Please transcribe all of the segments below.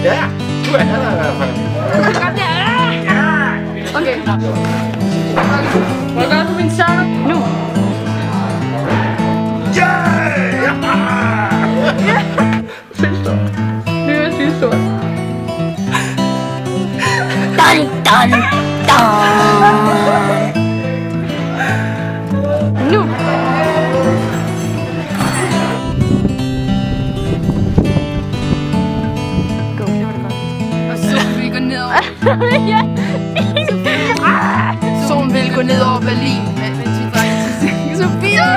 Ja, du er her i hvert fald. Kom der. Okay. Må jeg gøre på min sang? Nu. Yeah! Det er sygt stort. Dun, dun, dun. Nu. Go, det var det godt. Og solen vil gå ned over. Ja. Solen vil gå ned over Berlin. Mens vi drikker til sig. Sofia!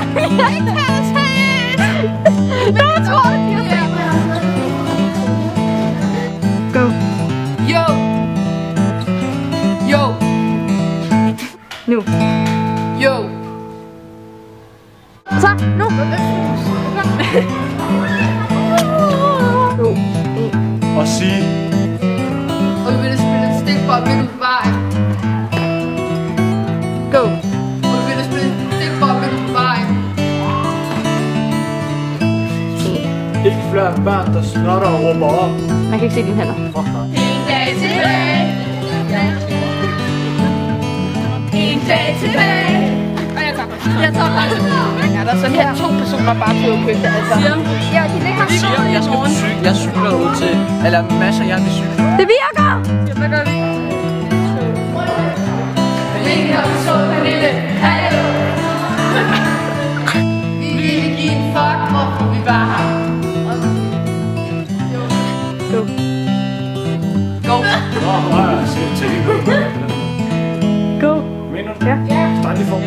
Ikke her seriøst! Jeg tror det. Go. Yo! Yo! Nu. Yo! Så, nu. To. Og sige. Og vi vil spille et stikbold midt ud på vejen. Go. Og vi vil spille et stikbold midt ud på vejen. Ikke flere børn, der snotter og råber op. Man kan ikke se dine hænder. En dag tilbage. En dag tilbage. Og jeg tager bare. Ja, der er sådan her 2 personer bare til at købe det, altså. Ja, de ligger så. Jeg skal på cykel. Jeg cykler ud til, eller masser jeg vil cykle. Det virker! Ja, hvad gør vi? Længe har vi så Pernille. Hallo! Vi ville give en fuck, hvorfor vi var her. Go. Go! Nå, jeg siger til. Go. Mener du? Ja. Start lige for.